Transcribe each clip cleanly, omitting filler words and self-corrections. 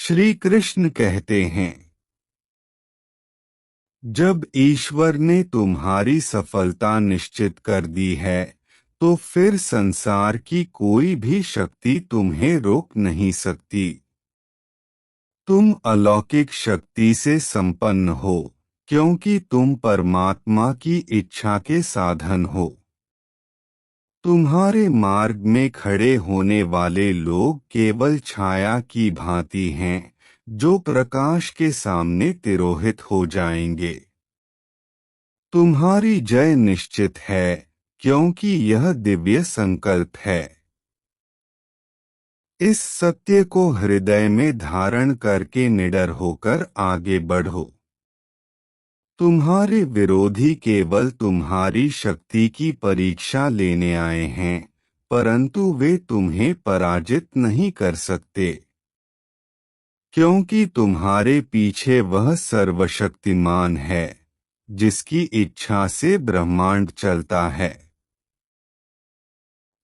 श्री कृष्ण कहते हैं, जब ईश्वर ने तुम्हारी सफलता निश्चित कर दी है तो फिर संसार की कोई भी शक्ति तुम्हें रोक नहीं सकती। तुम अलौकिक शक्ति से संपन्न हो क्योंकि तुम परमात्मा की इच्छा के साधन हो। तुम्हारे मार्ग में खड़े होने वाले लोग केवल छाया की भांति हैं जो प्रकाश के सामने तिरोहित हो जाएंगे। तुम्हारी जय निश्चित है क्योंकि यह दिव्य संकल्प है। इस सत्य को हृदय में धारण करके निडर होकर आगे बढ़ो। तुम्हारे विरोधी केवल तुम्हारी शक्ति की परीक्षा लेने आए हैं, परंतु वे तुम्हें पराजित नहीं कर सकते, क्योंकि तुम्हारे पीछे वह सर्वशक्तिमान है जिसकी इच्छा से ब्रह्मांड चलता है।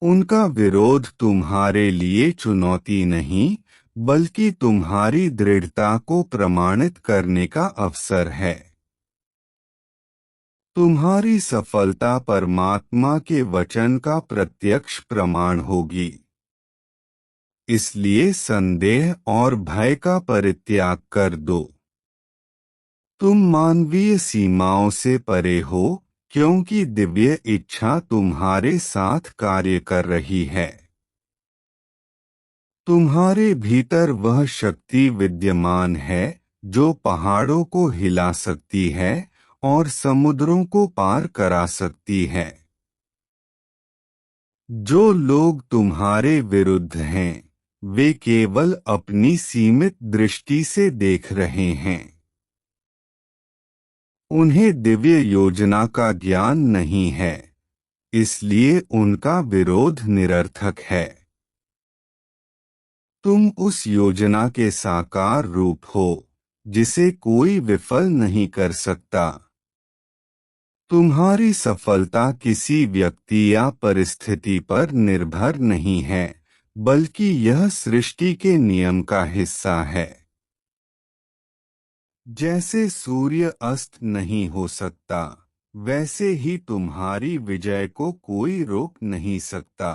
उनका विरोध तुम्हारे लिए चुनौती नहीं बल्कि तुम्हारी दृढ़ता को प्रमाणित करने का अवसर है। तुम्हारी सफलता परमात्मा के वचन का प्रत्यक्ष प्रमाण होगी। इसलिए संदेह और भय का परित्याग कर दो। तुम मानवीय सीमाओं से परे हो क्योंकि दिव्य इच्छा तुम्हारे साथ कार्य कर रही है। तुम्हारे भीतर वह शक्ति विद्यमान है जो पहाड़ों को हिला सकती है और समुद्रों को पार करा सकती है। जो लोग तुम्हारे विरुद्ध हैं वे केवल अपनी सीमित दृष्टि से देख रहे हैं। उन्हें दिव्य योजना का ज्ञान नहीं है, इसलिए उनका विरोध निरर्थक है। तुम उस योजना के साकार रूप हो जिसे कोई विफल नहीं कर सकता। तुम्हारी सफलता किसी व्यक्ति या परिस्थिति पर निर्भर नहीं है बल्कि यह सृष्टि के नियम का हिस्सा है। जैसे सूर्य अस्त नहीं हो सकता वैसे ही तुम्हारी विजय को कोई रोक नहीं सकता।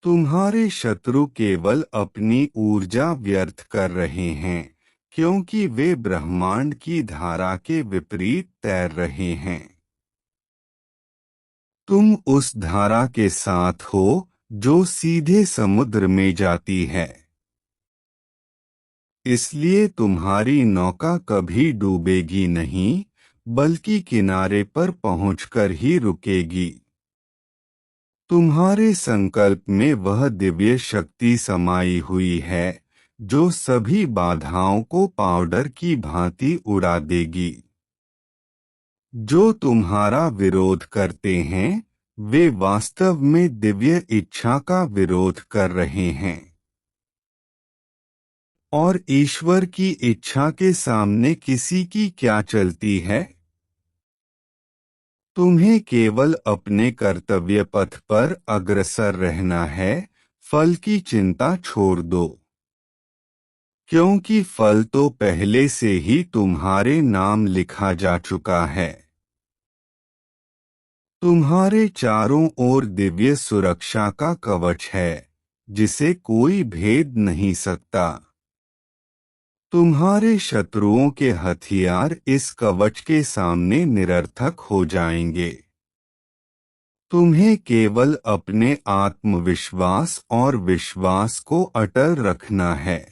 तुम्हारे शत्रु केवल अपनी ऊर्जा व्यर्थ कर रहे हैं क्योंकि वे ब्रह्मांड की धारा के विपरीत तैर रहे हैं। तुम उस धारा के साथ हो जो सीधे समुद्र में जाती है। इसलिए तुम्हारी नौका कभी डूबेगी नहीं बल्कि किनारे पर पहुंचकर ही रुकेगी। तुम्हारे संकल्प में वह दिव्य शक्ति समाई हुई है जो सभी बाधाओं को पाउडर की भांति उड़ा देगी। जो तुम्हारा विरोध करते हैं वे वास्तव में दिव्य इच्छा का विरोध कर रहे हैं। और ईश्वर की इच्छा के सामने किसी की क्या चलती है? तुम्हें केवल अपने कर्तव्य पथ पर अग्रसर रहना है, फल की चिंता छोड़ दो। क्योंकि फल तो पहले से ही तुम्हारे नाम लिखा जा चुका है। तुम्हारे चारों ओर दिव्य सुरक्षा का कवच है जिसे कोई भेद नहीं सकता। तुम्हारे शत्रुओं के हथियार इस कवच के सामने निरर्थक हो जाएंगे। तुम्हें केवल अपने आत्मविश्वास और विश्वास को अटल रखना है।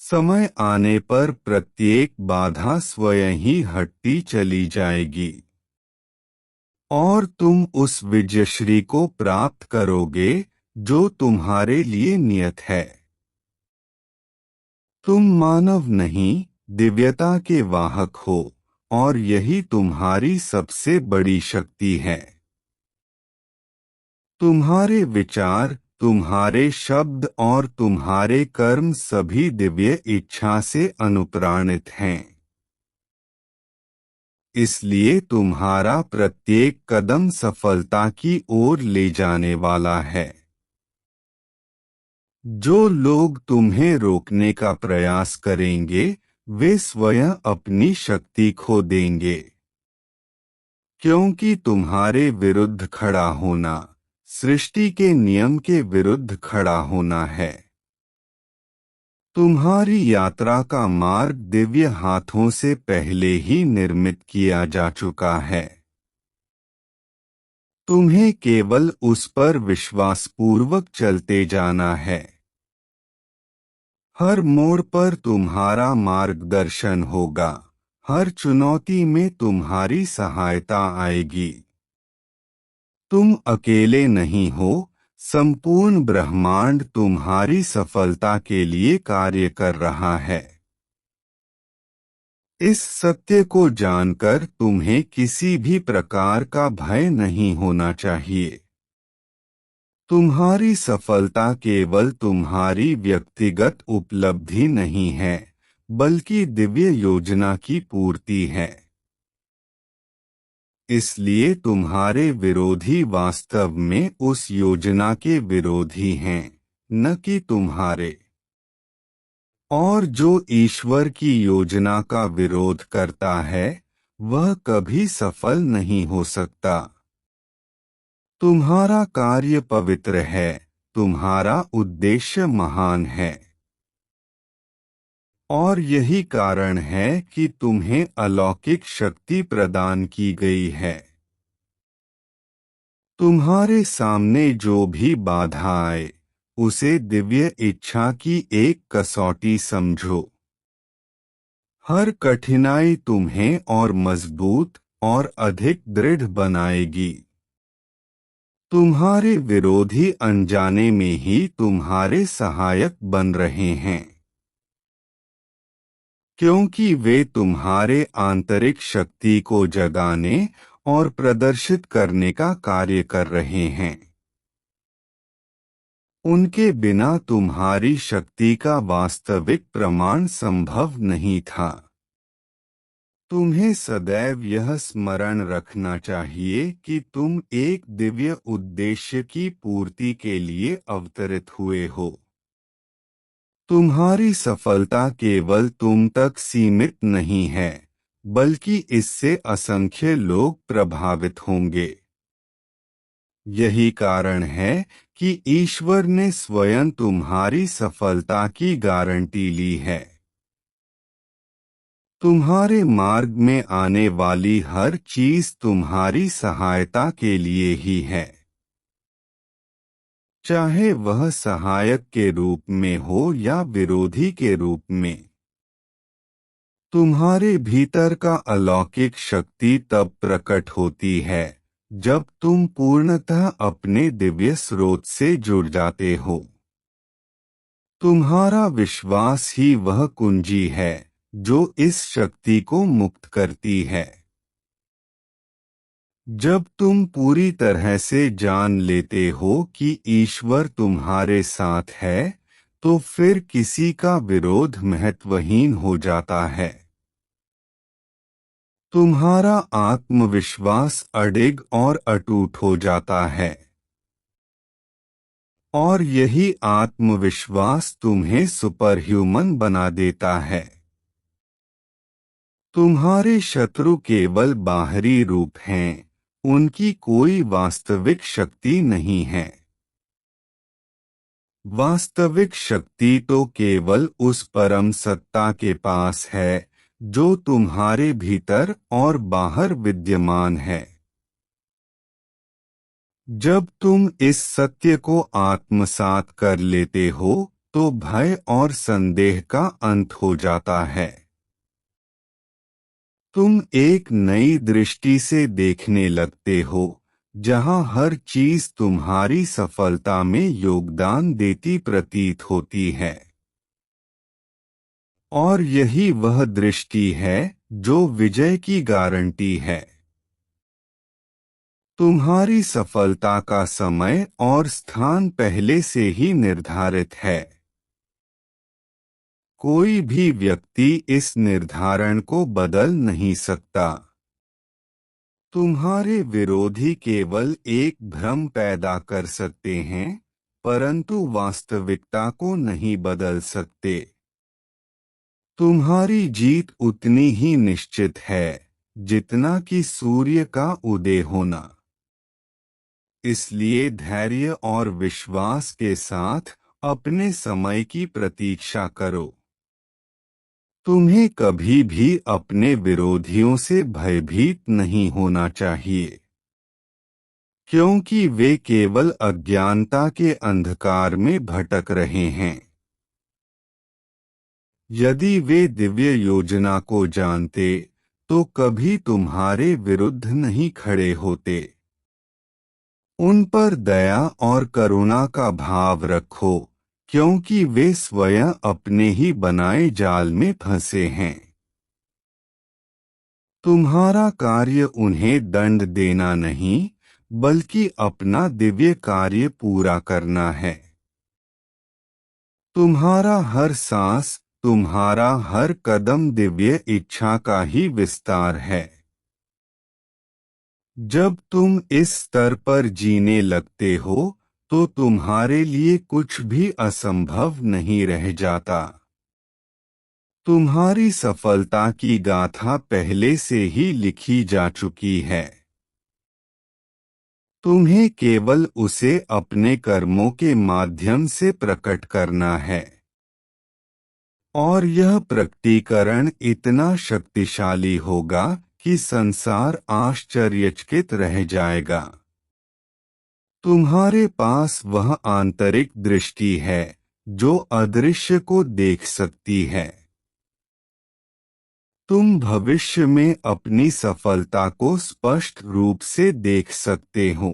समय आने पर प्रत्येक बाधा स्वयं ही हटती चली जाएगी और तुम उस विजयश्री को प्राप्त करोगे जो तुम्हारे लिए नियत है। तुम मानव नहीं दिव्यता के वाहक हो और यही तुम्हारी सबसे बड़ी शक्ति है। तुम्हारे विचार, तुम्हारे शब्द और तुम्हारे कर्म सभी दिव्य इच्छा से अनुप्राणित हैं। इसलिए तुम्हारा प्रत्येक कदम सफलता की ओर ले जाने वाला है। जो लोग तुम्हें रोकने का प्रयास करेंगे वे स्वयं अपनी शक्ति खो देंगे, क्योंकि तुम्हारे विरुद्ध खड़ा होना सृष्टि के नियम के विरुद्ध खड़ा होना है। तुम्हारी यात्रा का मार्ग दिव्य हाथों से पहले ही निर्मित किया जा चुका है। तुम्हें केवल उस पर विश्वासपूर्वक चलते जाना है। हर मोड़ पर तुम्हारा मार्गदर्शन होगा, हर चुनौती में तुम्हारी सहायता आएगी। तुम अकेले नहीं हो, संपूर्ण ब्रह्मांड तुम्हारी सफलता के लिए कार्य कर रहा है। इस सत्य को जानकर तुम्हें किसी भी प्रकार का भय नहीं होना चाहिए। तुम्हारी सफलता केवल तुम्हारी व्यक्तिगत उपलब्धि नहीं है, बल्कि दिव्य योजना की पूर्ति है। इसलिए तुम्हारे विरोधी वास्तव में उस योजना के विरोधी हैं, न कि तुम्हारे। और जो ईश्वर की योजना का विरोध करता है वह कभी सफल नहीं हो सकता। तुम्हारा कार्य पवित्र है, तुम्हारा उद्देश्य महान है, और यही कारण है कि तुम्हें अलौकिक शक्ति प्रदान की गई है। तुम्हारे सामने जो भी बाधा आए उसे दिव्य इच्छा की एक कसौटी समझो। हर कठिनाई तुम्हें और मजबूत और अधिक दृढ़ बनाएगी। तुम्हारे विरोधी अनजाने में ही तुम्हारे सहायक बन रहे हैं, क्योंकि वे तुम्हारे आंतरिक शक्ति को जगाने और प्रदर्शित करने का कार्य कर रहे हैं। उनके बिना तुम्हारी शक्ति का वास्तविक प्रमाण संभव नहीं था। तुम्हें सदैव यह स्मरण रखना चाहिए कि तुम एक दिव्य उद्देश्य की पूर्ति के लिए अवतरित हुए हो। तुम्हारी सफलता केवल तुम तक सीमित नहीं है, बल्कि इससे असंख्य लोग प्रभावित होंगे। यही कारण है कि ईश्वर ने स्वयं तुम्हारी सफलता की गारंटी ली है। तुम्हारे मार्ग में आने वाली हर चीज तुम्हारी सहायता के लिए ही है, चाहे वह सहायक के रूप में हो या विरोधी के रूप में। तुम्हारे भीतर का अलौकिक शक्ति तब प्रकट होती है जब तुम पूर्णतः अपने दिव्य स्रोत से जुड़ जाते हो। तुम्हारा विश्वास ही वह कुंजी है जो इस शक्ति को मुक्त करती है। जब तुम पूरी तरह से जान लेते हो कि ईश्वर तुम्हारे साथ है, तो फिर किसी का विरोध महत्वहीन हो जाता है। तुम्हारा आत्मविश्वास अडिग और अटूट हो जाता है, और यही आत्मविश्वास तुम्हें सुपरह्यूमन बना देता है। तुम्हारे शत्रु केवल बाहरी रूप हैं, उनकी कोई वास्तविक शक्ति नहीं है। वास्तविक शक्ति तो केवल उस परम सत्ता के पास है जो तुम्हारे भीतर और बाहर विद्यमान है। जब तुम इस सत्य को आत्मसात कर लेते हो तो भय और संदेह का अंत हो जाता है। तुम एक नई दृष्टि से देखने लगते हो, जहां हर चीज तुम्हारी सफलता में योगदान देती प्रतीत होती है। और यही वह दृष्टि है जो विजय की गारंटी है। तुम्हारी सफलता का समय और स्थान पहले से ही निर्धारित है। कोई भी व्यक्ति इस निर्धारण को बदल नहीं सकता। तुम्हारे विरोधी केवल एक भ्रम पैदा कर सकते हैं, परंतु वास्तविकता को नहीं बदल सकते। तुम्हारी जीत उतनी ही निश्चित है जितना कि सूर्य का उदय होना। इसलिए धैर्य और विश्वास के साथ अपने समय की प्रतीक्षा करो। तुम्हें कभी भी अपने विरोधियों से भयभीत नहीं होना चाहिए, क्योंकि वे केवल अज्ञानता के अंधकार में भटक रहे हैं। यदि वे दिव्य योजना को जानते तो कभी तुम्हारे विरुद्ध नहीं खड़े होते। उन पर दया और करुणा का भाव रखो, क्योंकि वे स्वयं अपने ही बनाए जाल में फंसे हैं। तुम्हारा कार्य उन्हें दंड देना नहीं, बल्कि अपना दिव्य कार्य पूरा करना है। तुम्हारा हर सांस, तुम्हारा हर कदम दिव्य इच्छा का ही विस्तार है। जब तुम इस स्तर पर जीने लगते हो तो तुम्हारे लिए कुछ भी असंभव नहीं रह जाता। तुम्हारी सफलता की गाथा पहले से ही लिखी जा चुकी है। तुम्हें केवल उसे अपने कर्मों के माध्यम से प्रकट करना है, और यह प्रकटीकरण इतना शक्तिशाली होगा कि संसार आश्चर्यचकित रह जाएगा। तुम्हारे पास वह आंतरिक दृष्टि है जो अदृश्य को देख सकती है। तुम भविष्य में अपनी सफलता को स्पष्ट रूप से देख सकते हो।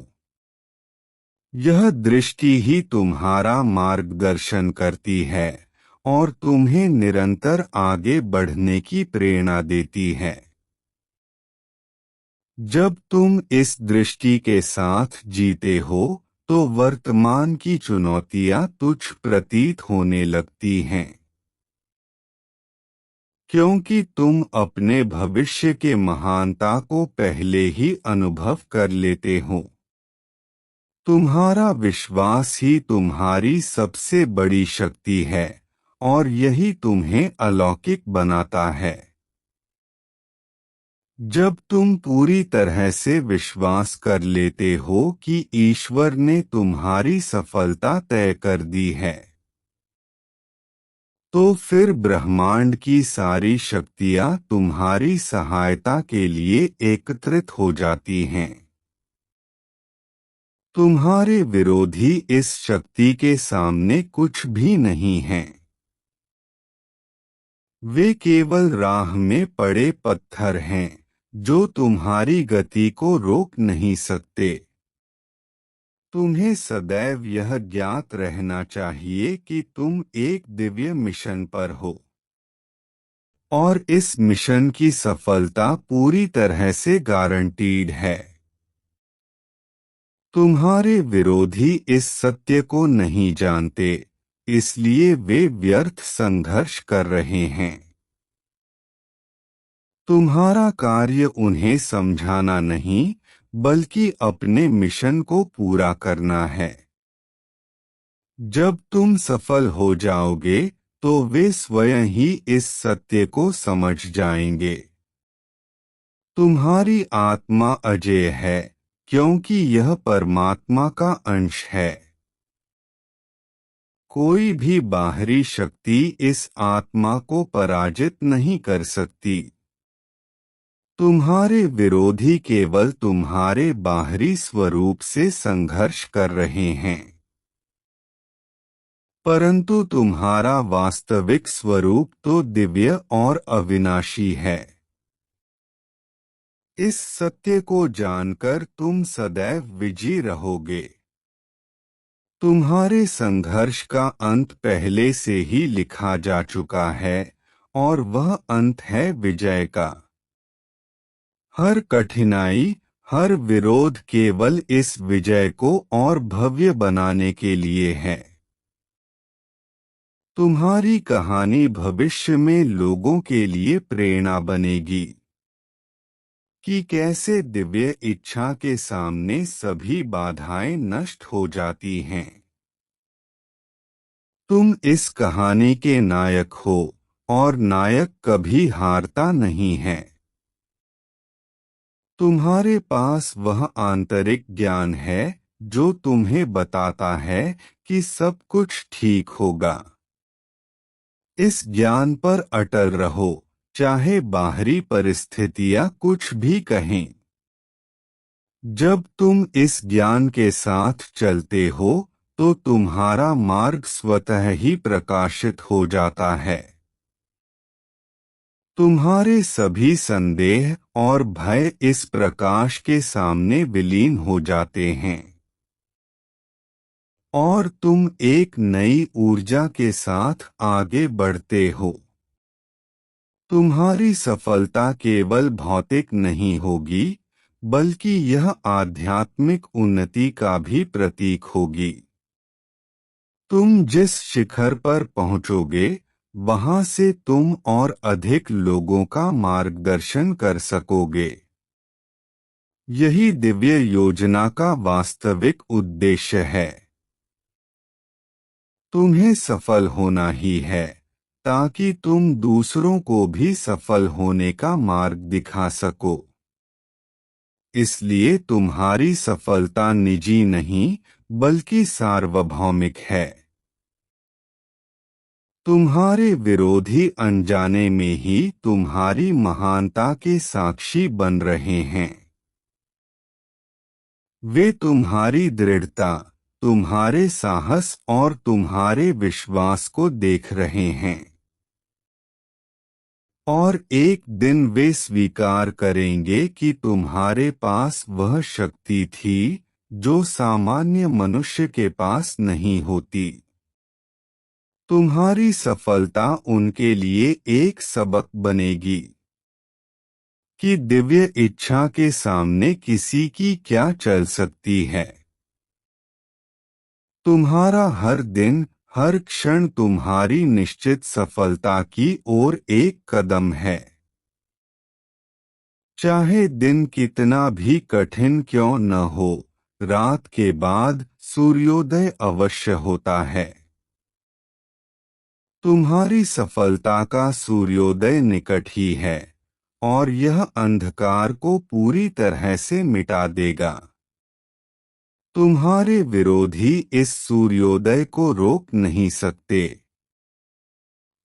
यह दृष्टि ही तुम्हारा मार्गदर्शन करती है और तुम्हें निरंतर आगे बढ़ने की प्रेरणा देती है। जब तुम इस दृष्टि के साथ जीते हो तो वर्तमान की चुनौतियां तुच्छ प्रतीत होने लगती हैं, क्योंकि तुम अपने भविष्य के महानता को पहले ही अनुभव कर लेते हो। तुम्हारा विश्वास ही तुम्हारी सबसे बड़ी शक्ति है और यही तुम्हें अलौकिक बनाता है। जब तुम पूरी तरह से विश्वास कर लेते हो कि ईश्वर ने तुम्हारी सफलता तय कर दी है, तो फिर ब्रह्मांड की सारी शक्तियां तुम्हारी सहायता के लिए एकत्रित हो जाती हैं। तुम्हारे विरोधी इस शक्ति के सामने कुछ भी नहीं हैं। वे केवल राह में पड़े पत्थर हैं जो तुम्हारी गति को रोक नहीं सकते। तुम्हें सदैव यह ज्ञात रहना चाहिए कि तुम एक दिव्य मिशन पर हो, और इस मिशन की सफलता पूरी तरह से गारंटीड है। तुम्हारे विरोधी इस सत्य को नहीं जानते, इसलिए वे व्यर्थ संघर्ष कर रहे हैं। तुम्हारा कार्य उन्हें समझाना नहीं, बल्कि अपने मिशन को पूरा करना है। जब तुम सफल हो जाओगे तो वे स्वयं ही इस सत्य को समझ जाएंगे। तुम्हारी आत्मा अजेय है, क्योंकि यह परमात्मा का अंश है। कोई भी बाहरी शक्ति इस आत्मा को पराजित नहीं कर सकती। तुम्हारे विरोधी केवल तुम्हारे बाहरी स्वरूप से संघर्ष कर रहे हैं, परंतु तुम्हारा वास्तविक स्वरूप तो दिव्य और अविनाशी है। इस सत्य को जानकर तुम सदैव विजयी रहोगे। तुम्हारे संघर्ष का अंत पहले से ही लिखा जा चुका है, और वह अंत है विजय का। हर कठिनाई, हर विरोध केवल इस विजय को और भव्य बनाने के लिए है। तुम्हारी कहानी भविष्य में लोगों के लिए प्रेरणा बनेगी कि कैसे दिव्य इच्छा के सामने सभी बाधाएं नष्ट हो जाती हैं। तुम इस कहानी के नायक हो और नायक कभी हारता नहीं है। तुम्हारे पास वह आंतरिक ज्ञान है जो तुम्हें बताता है कि सब कुछ ठीक होगा। इस ज्ञान पर अटल रहो, चाहे बाहरी परिस्थितियां कुछ भी कहें। जब तुम इस ज्ञान के साथ चलते हो तो तुम्हारा मार्ग स्वतः ही प्रकाशित हो जाता है। तुम्हारे सभी संदेह और भय इस प्रकाश के सामने विलीन हो जाते हैं और तुम एक नई ऊर्जा के साथ आगे बढ़ते हो। तुम्हारी सफलता केवल भौतिक नहीं होगी, बल्कि यह आध्यात्मिक उन्नति का भी प्रतीक होगी। तुम जिस शिखर पर पहुंचोगे, वहां से तुम और अधिक लोगों का मार्गदर्शन कर सकोगे। यही दिव्य योजना का वास्तविक उद्देश्य है। तुम्हें सफल होना ही है, ताकि तुम दूसरों को भी सफल होने का मार्ग दिखा सको। इसलिए तुम्हारी सफलता निजी नहीं, बल्कि सार्वभौमिक है। तुम्हारे विरोधी अनजाने में ही तुम्हारी महानता के साक्षी बन रहे हैं। वे तुम्हारी दृढ़ता, तुम्हारे साहस और तुम्हारे विश्वास को देख रहे हैं। और एक दिन वे स्वीकार करेंगे कि तुम्हारे पास वह शक्ति थी जो सामान्य मनुष्य के पास नहीं होती। तुम्हारी सफलता उनके लिए एक सबक बनेगी कि दिव्य इच्छा के सामने किसी की क्या चल सकती है। तुम्हारा हर दिन, हर क्षण तुम्हारी निश्चित सफलता की ओर एक कदम है। चाहे दिन कितना भी कठिन क्यों न हो, रात के बाद सूर्योदय अवश्य होता है। तुम्हारी सफलता का सूर्योदय निकट ही है और यह अंधकार को पूरी तरह से मिटा देगा। तुम्हारे विरोधी इस सूर्योदय को रोक नहीं सकते,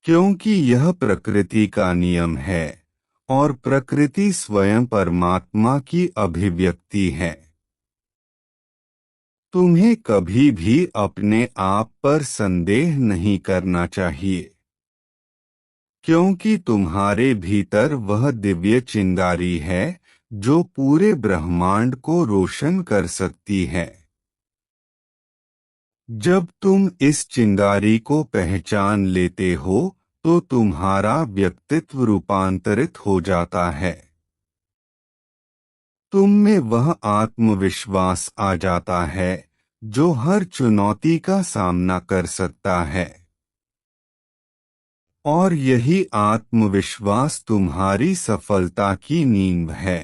क्योंकि यह प्रकृति का नियम है और प्रकृति स्वयं परमात्मा की अभिव्यक्ति है। तुम्हें कभी भी अपने आप पर संदेह नहीं करना चाहिए, क्योंकि तुम्हारे भीतर वह दिव्य चिंगारी है जो पूरे ब्रह्मांड को रोशन कर सकती है। जब तुम इस चिंगारी को पहचान लेते हो तो तुम्हारा व्यक्तित्व रूपांतरित हो जाता है। तुम में वह आत्मविश्वास आ जाता है जो हर चुनौती का सामना कर सकता है। और यही आत्मविश्वास तुम्हारी सफलता की नींव है।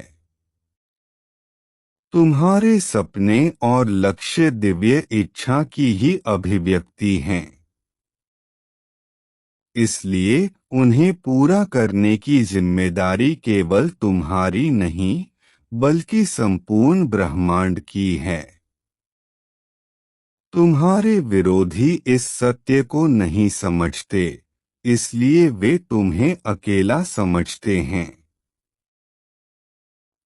तुम्हारे सपने और लक्ष्य दिव्य इच्छा की ही अभिव्यक्ति हैं। इसलिए उन्हें पूरा करने की जिम्मेदारी केवल तुम्हारी नहीं, बल्कि संपूर्ण ब्रह्मांड की है। तुम्हारे विरोधी इस सत्य को नहीं समझते, इसलिए वे तुम्हें अकेला समझते हैं।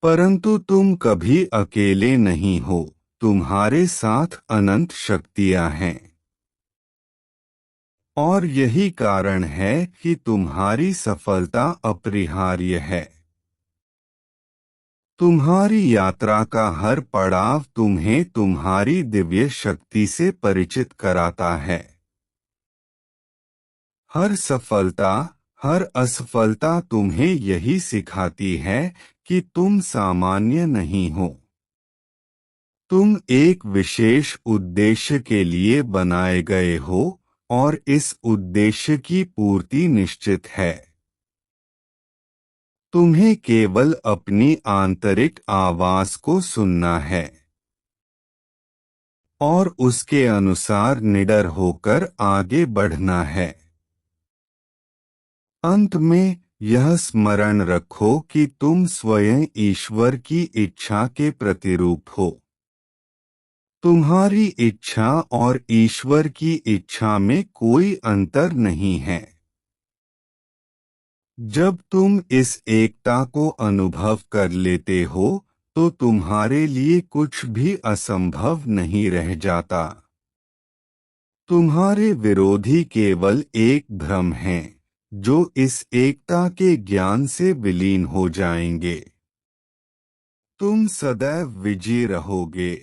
परंतु तुम कभी अकेले नहीं हो, तुम्हारे साथ अनंत शक्तियां हैं। और यही कारण है कि तुम्हारी सफलता अपरिहार्य है। तुम्हारी यात्रा का हर पड़ाव तुम्हें तुम्हारी दिव्य शक्ति से परिचित कराता है। हर सफलता, हर असफलता तुम्हें यही सिखाती है कि तुम सामान्य नहीं हो। तुम एक विशेष उद्देश्य के लिए बनाए गए हो और इस उद्देश्य की पूर्ति निश्चित है। तुम्हें केवल अपनी आंतरिक आवाज को सुनना है और उसके अनुसार निडर होकर आगे बढ़ना है। अंत में यह स्मरण रखो कि तुम स्वयं ईश्वर की इच्छा के प्रतिरूप हो। तुम्हारी इच्छा और ईश्वर की इच्छा में कोई अंतर नहीं है। जब तुम इस एकता को अनुभव कर लेते हो तो तुम्हारे लिए कुछ भी असंभव नहीं रह जाता। तुम्हारे विरोधी केवल एक भ्रम हैं, जो इस एकता के ज्ञान से विलीन हो जाएंगे। तुम सदैव विजयी रहोगे,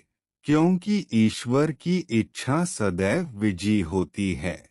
क्योंकि ईश्वर की इच्छा सदैव विजयी होती है।